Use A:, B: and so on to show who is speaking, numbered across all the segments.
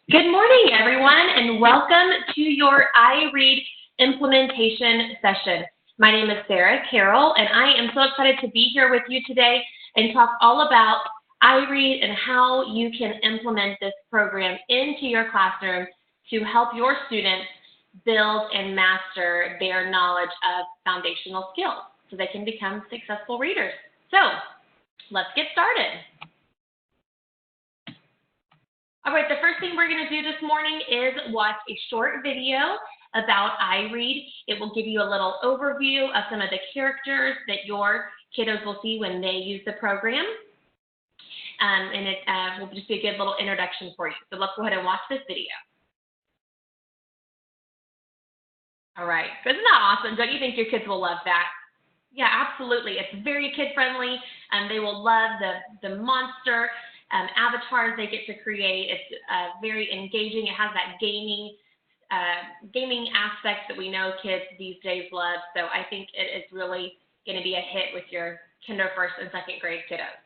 A: Good morning, everyone, and welcome to your iRead implementation session. My name is Sarah Carroll, and I am so excited to be here with you today and talk all about iRead and how you can implement this program into your classroom to help your students build and master their knowledge of foundational skills so they can become successful readers. So, let's get started. All right, the first thing we're going to do this morning is watch a short video about iRead. It will give you a little overview of some of the characters that your kiddos will see when they use the program. And it will just be a good little introduction for you. So let's go ahead and watch this video. All right, isn't that awesome? Don't you think your kids will love that? Yeah, absolutely. It's very kid-friendly, and they will love the monster avatars they get to create. It's very engaging. It has that gaming aspect that we know kids these days love. So I think it is really going to be a hit with your kinder, first, and second grade kiddos.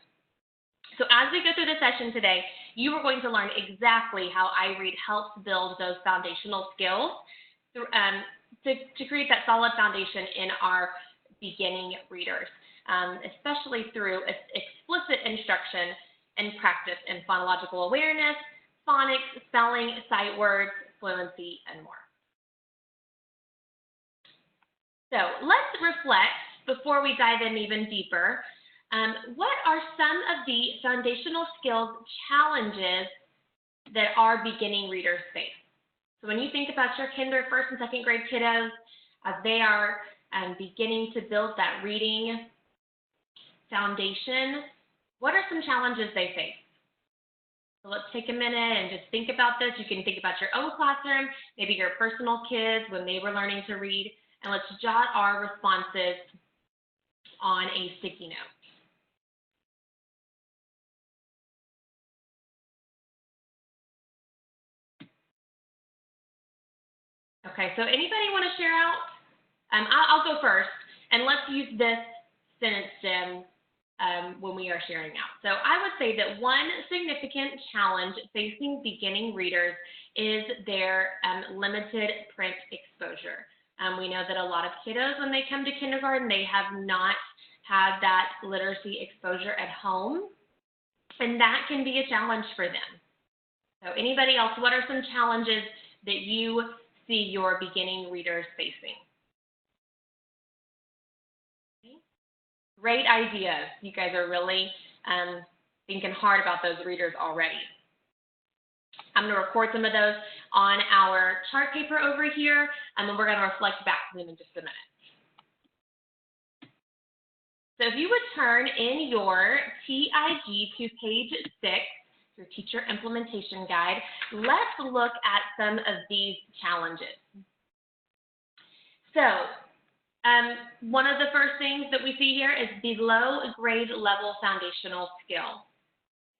A: So as we go through the session today, you are going to learn exactly how iRead helps build those foundational skills to create that solid foundation in our beginning readers, especially through explicit instruction and practice in phonological awareness, phonics, spelling, sight words, fluency, and more. So let's reflect before we dive in even deeper. What are some of the foundational skills challenges that our beginning readers face? So when you think about your kinder, first, and second grade kiddos, as they are beginning to build that reading foundation, what are some challenges they face? So let's take a minute and just think about this. You can think about your own classroom, maybe your personal kids when they were learning to read, and let's jot our responses on a sticky note. Okay, so anybody want to share out? I'll go first, and let's use this sentence stem when we are sharing out. So I would say that one significant challenge facing beginning readers is their limited print exposure. We know that a lot of kiddos, when they come to kindergarten, they have not had that literacy exposure at home, and that can be a challenge for them. So anybody else, what are some challenges that you see your beginning readers facing? Great ideas. You guys are really thinking hard about those readers already. I'm going to record some of those on our chart paper over here, and then we're going to reflect back to them in just a minute. So if you would turn in your TIG to page 6, your teacher implementation guide, let's look at some of these challenges. So one of the first things that we see here is below grade level foundational skill.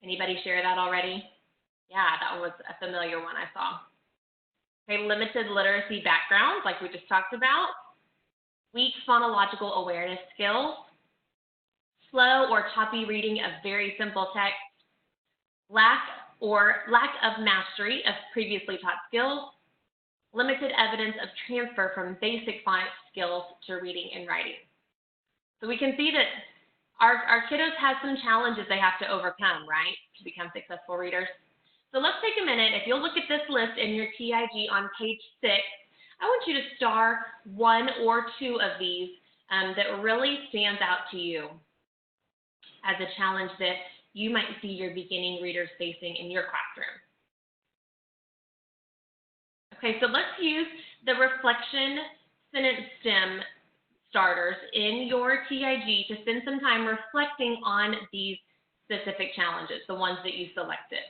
A: Anybody share that already? Yeah, that was a familiar one I saw. Okay, limited literacy backgrounds, like we just talked about. Weak phonological awareness skills. Slow or choppy reading of very simple text. Lack of mastery of previously taught skills. Limited evidence of transfer from basic phonics skills to reading and writing. So we can see that our kiddos have some challenges they have to overcome, right, to become successful readers. So let's take a minute. If you'll look at this list in your TIG on page 6, I want you to star one or two of these that really stands out to you as a challenge that you might see your beginning readers facing in your classroom. Okay, so let's use the reflection sentence stem starters in your TIG to spend some time reflecting on these specific challenges, the ones that you selected.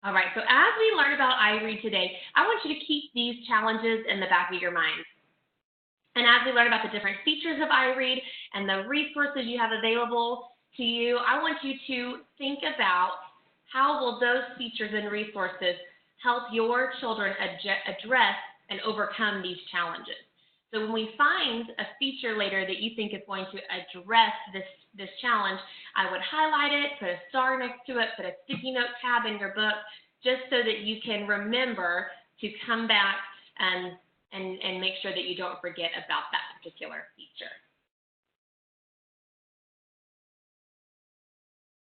A: All right, so as we learn about iRead today, I want you to keep these challenges in the back of your mind. And as we learn about the different features of iRead and the resources you have available to you, I want you to think about how will those features and resources help your children address and overcome these challenges. So when we find a feature later that you think is going to address this challenge, I would highlight it, put a star next to it, put a sticky note tab in your book, just so that you can remember to come back and make sure that you don't forget about that particular feature.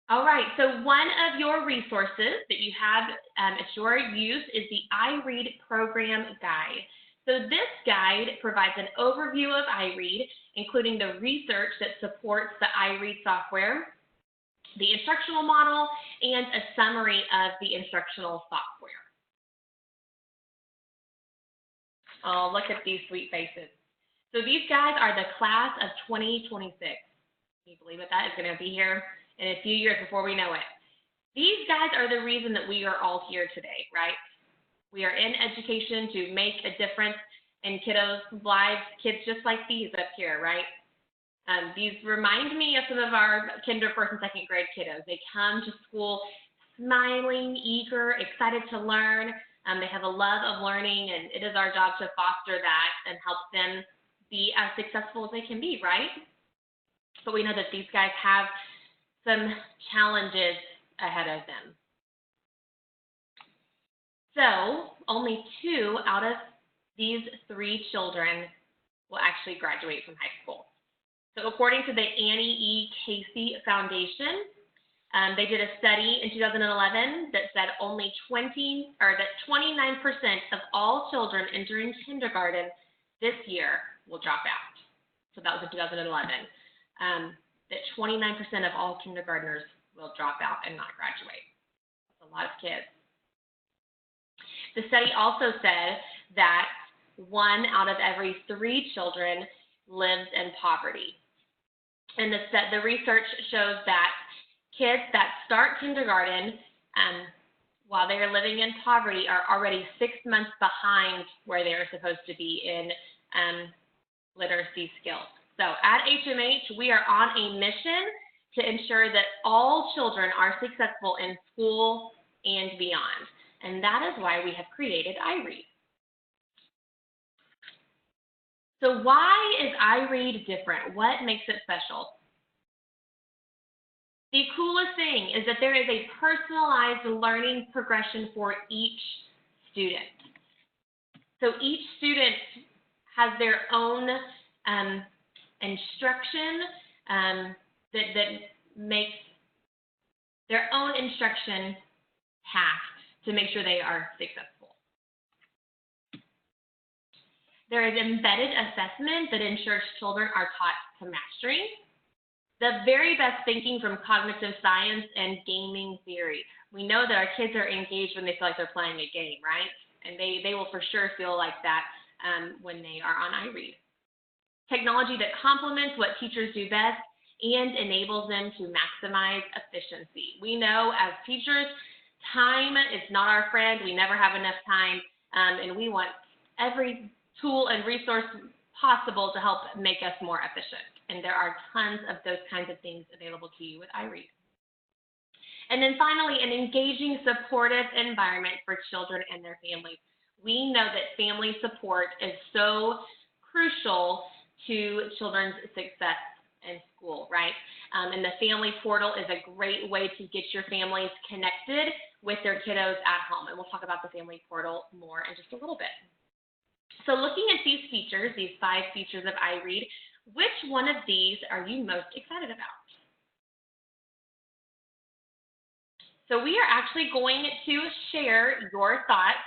A: All right, so one of your resources that you have at your use is the iRead Program Guide. So this guide provides an overview of iRead, including the research that supports the iRead software, the instructional model, and a summary of the instructional software. Oh, look at these sweet faces. So these guys are the class of 2026. Can you believe that is going to be here in a few years before we know it? These guys are the reason that we are all here today, right? We are in education to make a difference in kiddos' lives, kids just like these up here, right? These remind me of some of our kinder, first, and second grade kiddos. They come to school smiling, eager, excited to learn. They have a love of learning, and it is our job to foster that and help them be as successful as they can be, right? But we know that these guys have some challenges ahead of them. So only 2 out of these 3 children will actually graduate from high school. So according to the Annie E. Casey Foundation, they did a study in 2011 that said only 29% of all children entering kindergarten this year will drop out. So that was in 2011. That 29% of all kindergartners will drop out and not graduate. That's a lot of kids. The study also said that 1 out of every 3 children lives in poverty. And the research shows that kids that start kindergarten while they are living in poverty are already 6 months behind where they are supposed to be in literacy skills. So at HMH, we are on a mission to ensure that all children are successful in school and beyond. And that is why we have created iRead. So why is iRead different? What makes it special? The coolest thing is that there is a personalized learning progression for each student. So each student has their own instruction that makes their own instruction path to make sure they are successful. There is embedded assessment that ensures children are taught to mastery. The very best thinking from cognitive science and gaming theory. We know that our kids are engaged when they feel like they're playing a game, right? And they will for sure feel like that when they are on iRead. Technology that complements what teachers do best and enables them to maximize efficiency. We know as teachers, time is not our friend. We never have enough time, and we want every tool and resource possible to help make us more efficient. And there are tons of those kinds of things available to you with iRead. And then finally, an engaging, supportive environment for children and their families. We know that family support is so crucial to children's success in school, right? And the family portal is a great way to get your families connected with their kiddos at home. And we'll talk about the family portal more in just a little bit. So looking at these features, these 5 features of iRead, which one of these are you most excited about? So we are actually going to share your thoughts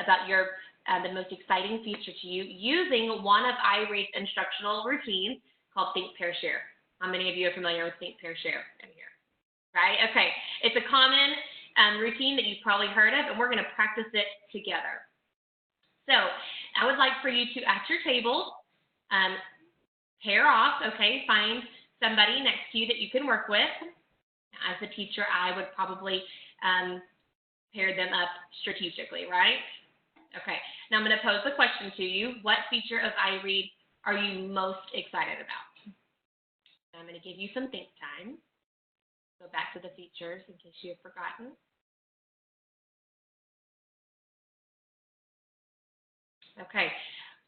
A: about the most exciting feature to you using one of iRead's instructional routines called Think, Pair, Share. How many of you are familiar with Think, Pair, Share in here? Right? Okay. It's a common routine that you've probably heard of, and we're going to practice it together. So I would like for you to, at your table, pair off, okay? Find somebody next to you that you can work with. As a teacher, I would probably pair them up strategically, right? Okay, now I'm going to pose the question to you. What feature of iRead are you most excited about? I'm going to give you some think time. Go back to the features in case you have forgotten. Okay,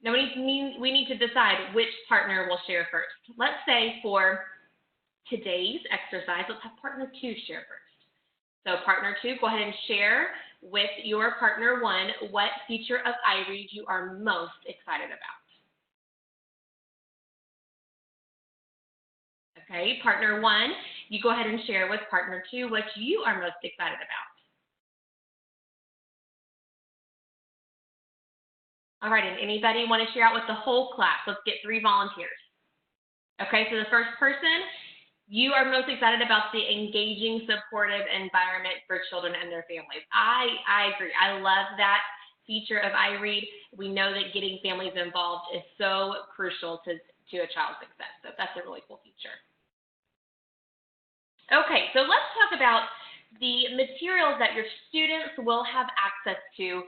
A: Now we need to decide which partner will share first. Let's say for today's exercise, let's have partner 2 share first. So partner 2, go ahead and share with your partner 1 what feature of iRead you are most excited about. Okay, partner 1, you go ahead and share with partner 2 what you are most excited about. All right, and anybody want to share out with the whole class? Let's get 3 volunteers. Okay, so the first person, you are most excited about the engaging, supportive environment for children and their families. I agree. I love that feature of iRead. We know that getting families involved is so crucial to a child's success. So that's a really cool feature. Okay, so let's talk about the materials that your students will have access to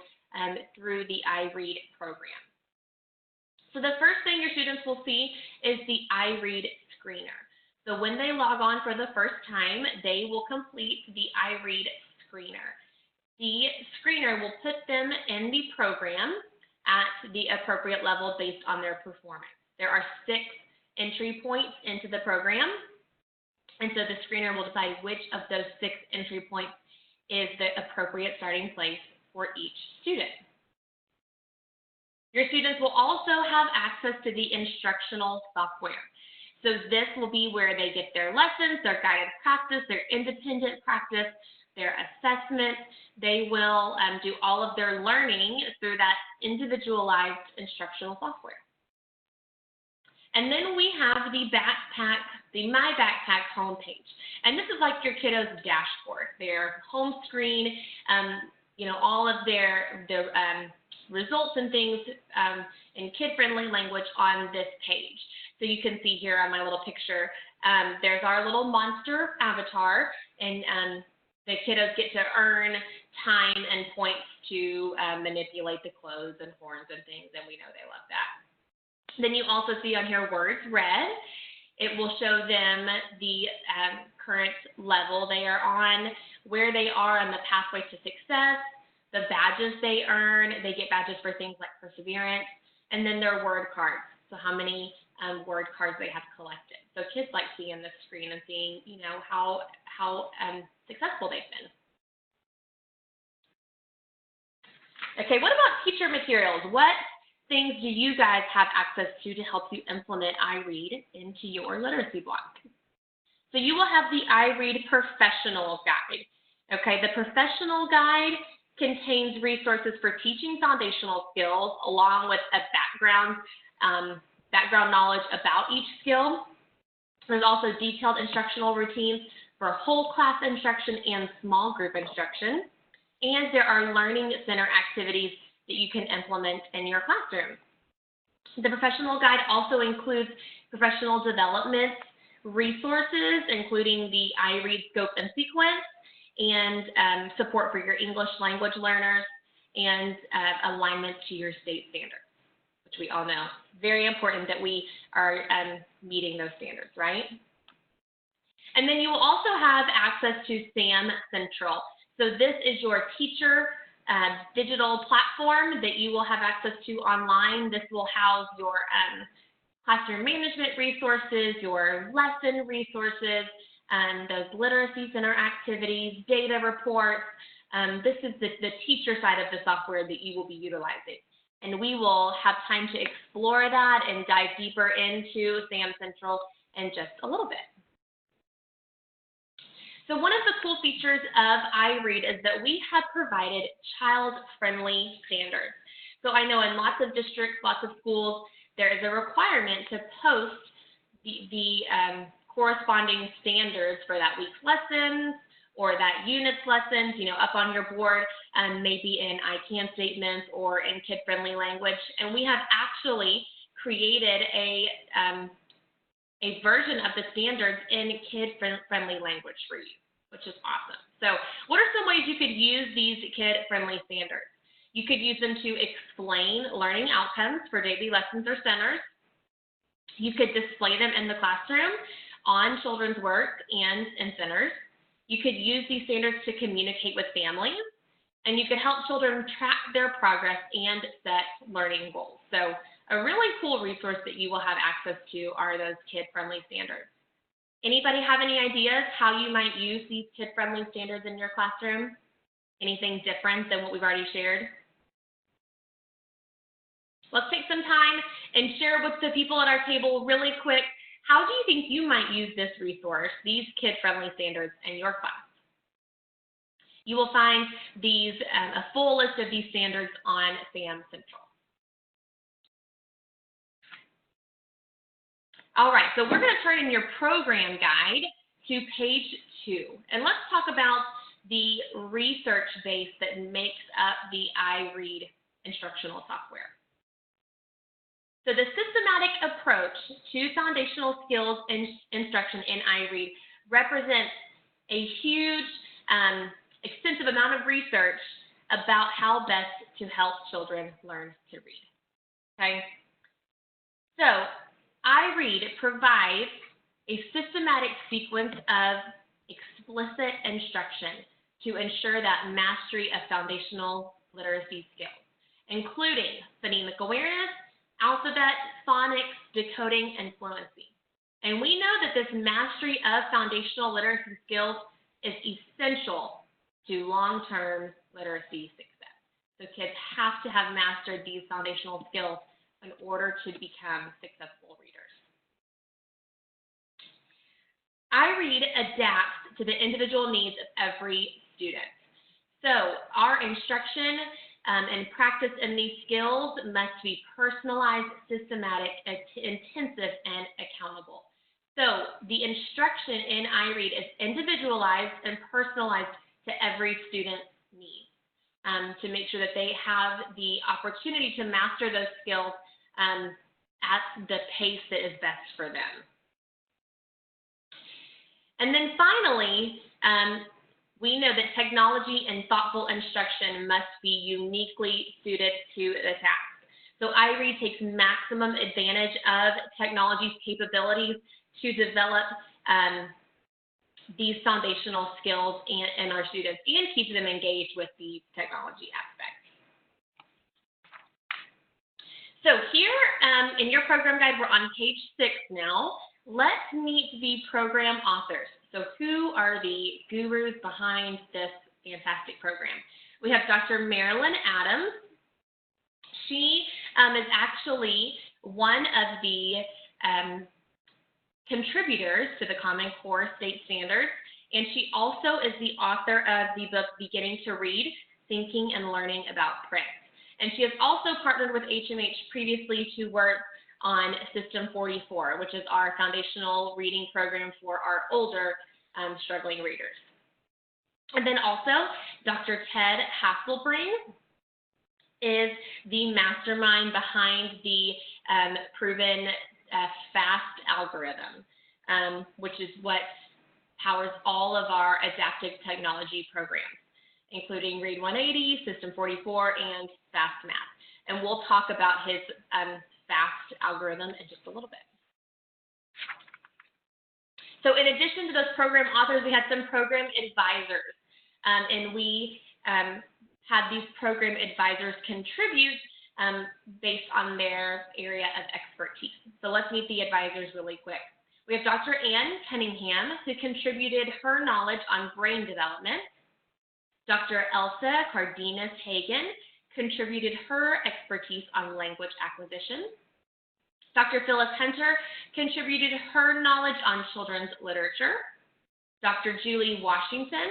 A: through the iRead program. So the first thing your students will see is the iRead screener. So when they log on for the first time, they will complete the iRead screener. The screener will put them in the program at the appropriate level based on their performance. There are 6 entry points into the program, and so the screener will decide which of those 6 entry points is the appropriate starting place for each student. Your students will also have access to the instructional software. So this will be where they get their lessons, their guided practice, their independent practice, their assessments. They will do all of their learning through that individualized instructional software. And then we have the backpack, the My Backpack homepage. And this is like your kiddo's dashboard, their home screen, all of their results and things in kid-friendly language on this page. So you can see here on my little picture, there's our little monster avatar, and the kiddos get to earn time and points to manipulate the clothes and horns and things, and we know they love that. Then you also see on here words read. It will show them the current level they are on, where they are on the pathway to success, the badges they earn. They get badges for things like perseverance, and then their word cards. So how many word cards they have collected. So kids like seeing the screen and seeing, how successful they've been. Okay, what about teacher materials? What things do you guys have access to help you implement iRead into your literacy block? So you will have the iRead Professional Guide. Okay, the Professional Guide contains resources for teaching foundational skills along with a background knowledge about each skill. There's also detailed instructional routines for whole class instruction and small group instruction. And there are learning center activities that you can implement in your classroom. The Professional Guide also includes professional development resources, including the iRead Scope and Sequence, and support for your English language learners, and alignment to your state standards, which we all know. Very important that we are meeting those standards, right? And then you will also have access to SAM Central. So this is your teacher digital platform that you will have access to online. This will house your classroom management resources, your lesson resources, those literacy center activities, data reports. This is the teacher side of the software that you will be utilizing. And we will have time to explore that and dive deeper into SAM Central in just a little bit. So one of the cool features of iRead is that we have provided child-friendly standards. So I know in lots of districts, lots of schools, there is a requirement to post the corresponding standards for that week's lessons or that unit's lessons, up on your board, maybe in I can statements or in kid-friendly language. And we have actually created a version of the standards in kid-friendly language for you, which is awesome. So what are some ways you could use these kid-friendly standards? You could use them to explain learning outcomes for daily lessons or centers. You could display them in the classroom on children's work and in centers. You could use these standards to communicate with families, and you could help children track their progress and set learning goals. So A really cool resource that you will have access to are those kid-friendly standards. Anybody have any ideas how you might use these kid-friendly standards in your classroom? Anything different than what we've already shared? Let's take some time and share with the people at our table really quick, how do you think you might use this resource, these kid-friendly standards, in your class? You will find these, a full list of these standards on SAM Central. All right, so we're going to turn in your program guide to page 2, and let's talk about the research base that makes up the iRead instructional software. So the systematic approach to foundational skills instruction in iRead represents a huge, extensive amount of research about how best to help children learn to read. Okay? So iRead provides a systematic sequence of explicit instruction to ensure that mastery of foundational literacy skills, including phonemic awareness, alphabet, phonics, decoding, and fluency. And we know that this mastery of foundational literacy skills is essential to long-term literacy success. So kids have to have mastered these foundational skills in order to become successful readers. iRead adapts to the individual needs of every student. So our instruction and practice in these skills must be personalized, systematic, intensive, and accountable. So the instruction in iRead is individualized and personalized to every student's needs to make sure that they have the opportunity to master those skills at the pace that is best for them. And then finally, we know that technology and thoughtful instruction must be uniquely suited to the task. So iRead takes maximum advantage of technology's capabilities to develop these foundational skills in our students and keep them engaged with the technology aspect. So here in your program guide, we're on page 6 now. Let's meet the program authors. So who are the gurus behind this fantastic program? We have Dr. Marilyn Adams. She is actually one of the contributors to the Common Core State Standards, and she also is the author of the book Beginning to Read, Thinking and Learning About Print. And she has also partnered with HMH previously to work on System 44, which is our foundational reading program for our older struggling readers. And then also, Dr. Ted Hasselbring is the mastermind behind the proven FAST algorithm, which is what powers all of our adaptive technology programs, including Read 180, System 44, and FAST Math. And we'll talk about his FAST algorithm in just a little bit. So in addition to those program authors, we had some program advisors, and we had these program advisors contribute based on their area of expertise. So let's meet the advisors really quick. We have Dr. Ann Cunningham, who contributed her knowledge on brain development. Dr. Elsa Cardenas-Hagen contributed her expertise on language acquisition. Dr. Phyllis Hunter contributed her knowledge on children's literature. Dr. Julie Washington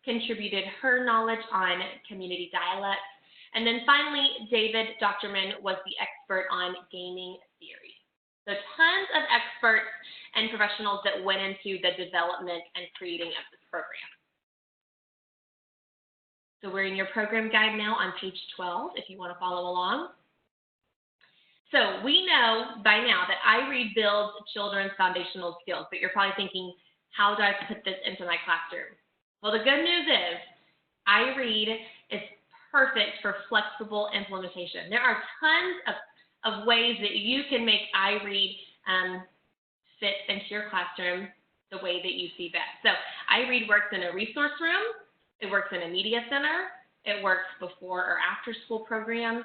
A: contributed her knowledge on community dialects. And then finally, David Doctorman was the expert on gaming theory. So tons of experts and professionals that went into the development and creating of this program. So we're in your program guide now on page 12, if you want to follow along. So we know by now that iRead builds children's foundational skills, but you're probably thinking, how do I put this into my classroom? Well, the good news is iRead is perfect for flexible implementation. There are tons of ways that you can make iRead fit into your classroom the way that you see best. So iRead works in a resource room, it works in a media center, it works before or after school programs,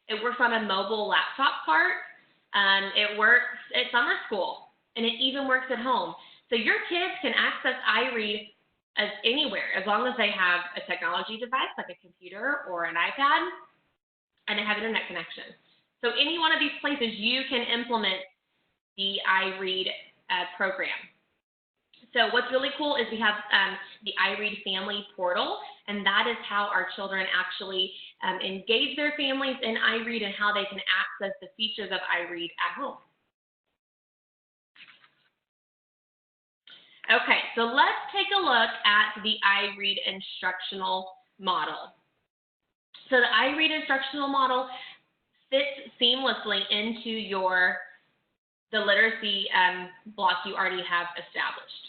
A: it works on a mobile laptop cart, It works at summer school, and it even works at home. So your kids can access iRead as anywhere, as long as they have a technology device like a computer or an iPad, and they have internet connection. So any one of these places, you can implement the iRead program. So what's really cool is we have the iRead family portal, and that is how our children actually engage their families in iRead and how they can access the features of iRead at home. Okay, so let's take a look at the iRead instructional model. So the iRead instructional model fits seamlessly into the literacy block you already have established.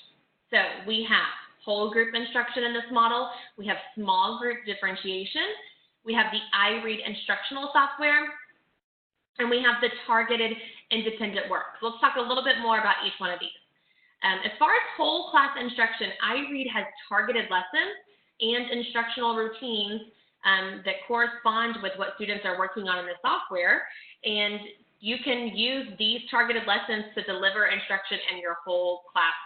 A: So we have whole group instruction in this model. We have small group differentiation. We have the iRead instructional software. And we have the targeted independent work. So let's talk a little bit more about each one of these. As far as whole class instruction, iRead has targeted lessons and instructional routines that correspond with what students are working on in the software. And you can use these targeted lessons to deliver instruction in your whole class,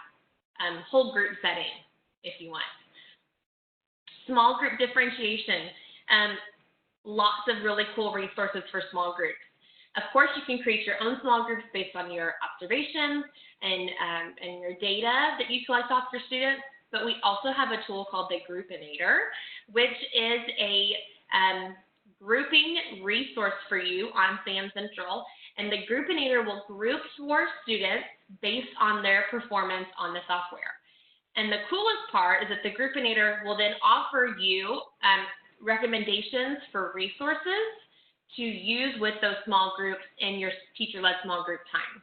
A: whole group setting, if you want. Small group differentiation, lots of really cool resources for small groups. Of course, you can create your own small groups based on your observations and your data that you collect off your students, but we also have a tool called the Groupinator, which is a grouping resource for you on SAM Central, and the Groupinator will group your students based on their performance on the software. And the coolest part is that the Groupinator will then offer you recommendations for resources to use with those small groups in your teacher-led small group time.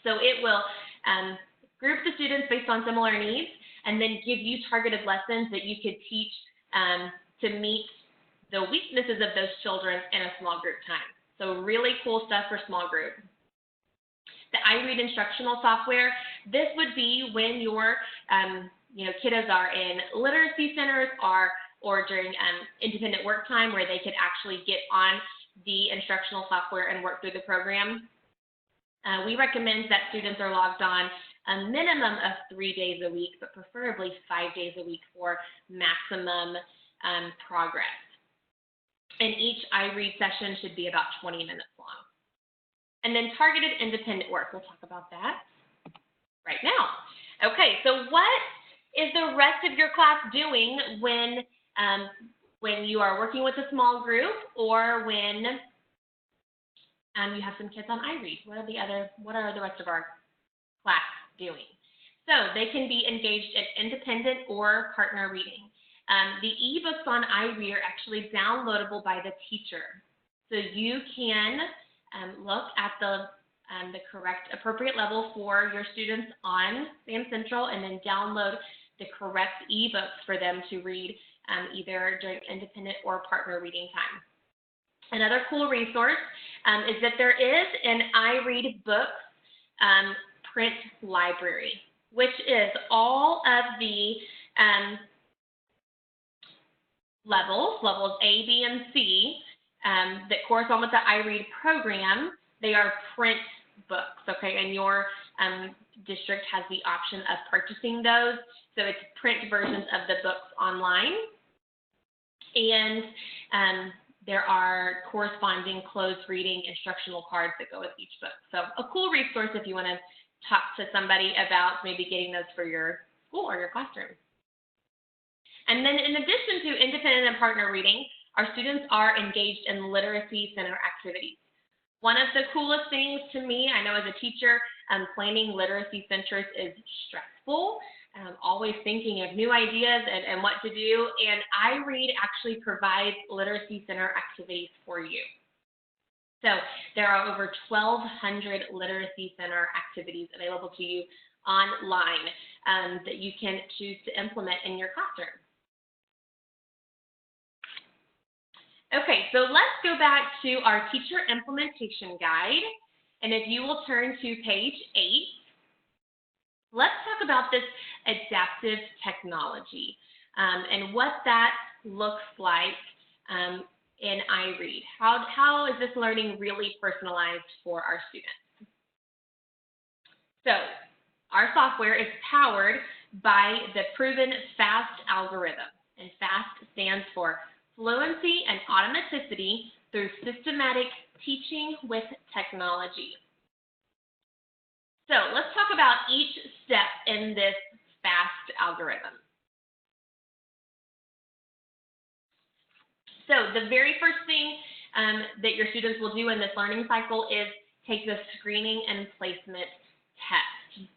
A: So it will group the students based on similar needs and then give you targeted lessons that you could teach to meet the weaknesses of those children in a small group time. So really cool stuff for small group. The iRead instructional software, this would be when your kiddos are in literacy centers or during independent work time where they could actually get on the instructional software and work through the program. We recommend that students are logged on a minimum of 3 days a week, but preferably 5 days a week for maximum progress. And each iRead session should be about 20 minutes long. And then targeted independent work, we'll talk about that right now. Okay, so what is the rest of your class doing when you are working with a small group or when you have some kids on iRead? What are the rest of our class doing? So they can be engaged in independent or partner reading. The ebooks on iRead are actually downloadable by the teacher. So you can look at the correct appropriate level for your students on SAM Central and then download the correct ebooks for them to read either during independent or partner reading time. Another cool resource is that there is an iRead Books print library, which is all of the levels A, B, and C that correspond with the iRead program. They are print books, okay, and your district has the option of purchasing those. So it's print versions of the books online. And there are corresponding closed reading instructional cards that go with each book. So a cool resource if you want to talk to somebody about maybe getting those for your school or your classroom. And then in addition to independent and partner reading, our students are engaged in literacy center activities. One of the coolest things to me, I know as a teacher, planning literacy centers is stressful. Always thinking of new ideas and what to do, and iRead actually provides literacy center activities for you. So there are over 1,200 literacy center activities available to you online that you can choose to implement in your classroom. Okay, so let's go back to our teacher implementation guide, and if you will turn to page 8, let's talk about this adaptive technology and what that looks like in iRead? How is this learning really personalized for our students? So our software is powered by the proven FAST algorithm, and FAST stands for Fluency and Automaticity through Systematic Teaching with Technology. So let's talk about each step in this FAST algorithm. So the very first thing that your students will do in this learning cycle is take the screening and placement test,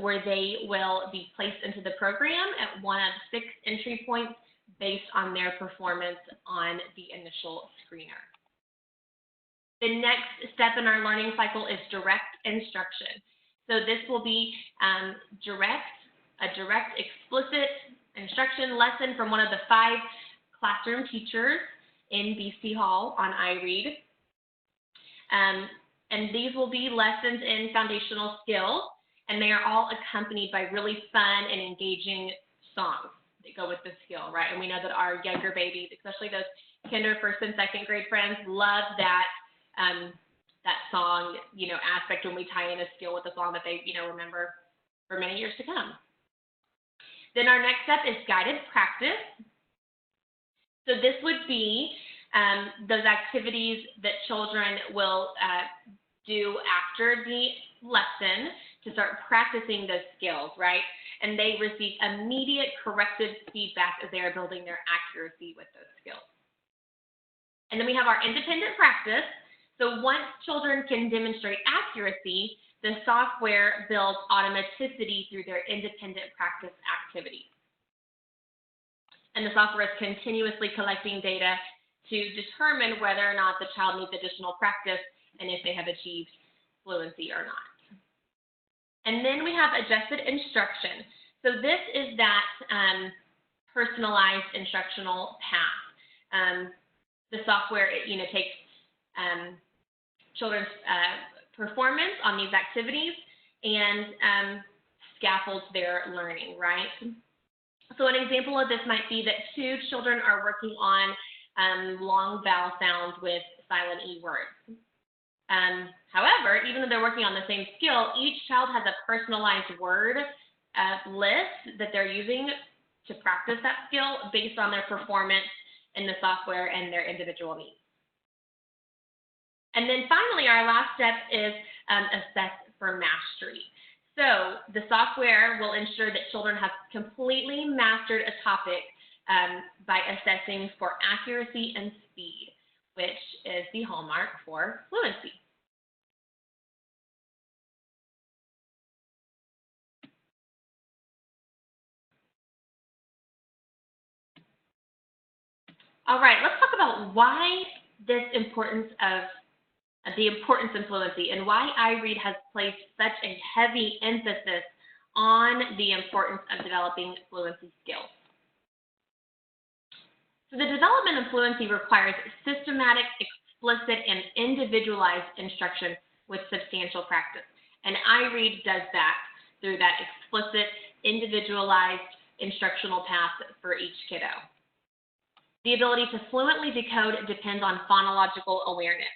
A: where they will be placed into the program at one of 6 entry points based on their performance on the initial screener. The next step in our learning cycle is direct instruction. So this will be a direct, explicit instruction lesson from one of the 5 classroom teachers in BC Hall on iRead. And these will be lessons in foundational skills, and they are all accompanied by really fun and engaging songs that go with the skill, right? And we know that our younger babies, especially those kinder, 1st, and 2nd grade friends, love that that song, aspect when we tie in a skill with a song that they, remember for many years to come. Then our next step is guided practice. So this would be those activities that children will do after the lesson to start practicing those skills, right? And they receive immediate corrective feedback as they are building their accuracy with those skills. And then we have our independent practice. So once children can demonstrate accuracy, the software builds automaticity through their independent practice activities. And the software is continuously collecting data to determine whether or not the child needs additional practice and if they have achieved fluency or not. And then we have adjusted instruction. So this is that personalized instructional path. The software, takes children's performance on these activities and scaffolds their learning, right? So an example of this might be that 2 children are working on long vowel sounds with silent E words. However, even though they're working on the same skill, each child has a personalized word list that they're using to practice that skill based on their performance in the software and their individual needs. And then finally, our last step is assess for mastery. So the software will ensure that children have completely mastered a topic by assessing for accuracy and speed, which is the hallmark for fluency. All right, let's talk about why the importance in fluency and why iRead has placed such a heavy emphasis on the importance of developing fluency skills. So the development of fluency requires systematic, explicit, and individualized instruction with substantial practice. And iRead does that through that explicit, individualized instructional path for each kiddo. The ability to fluently decode depends on phonological awareness.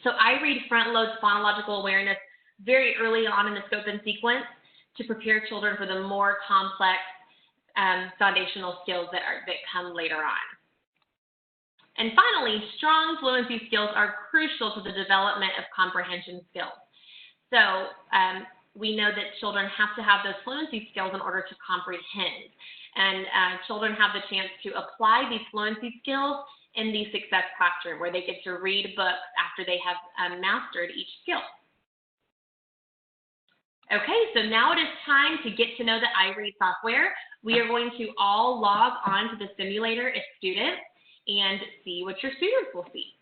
A: So iRead front-loads phonological awareness very early on in the scope and sequence to prepare children for the more complex foundational skills that come later on. And finally, strong fluency skills are crucial to the development of comprehension skills. So we know that children have to have those fluency skills in order to comprehend. And children have the chance to apply these fluency skills in the Success Classroom, where they get to read books after they have mastered each skill. Okay, so now it is time to get to know the iRead software. We are going to all log on to the simulator as students and see what your students will see.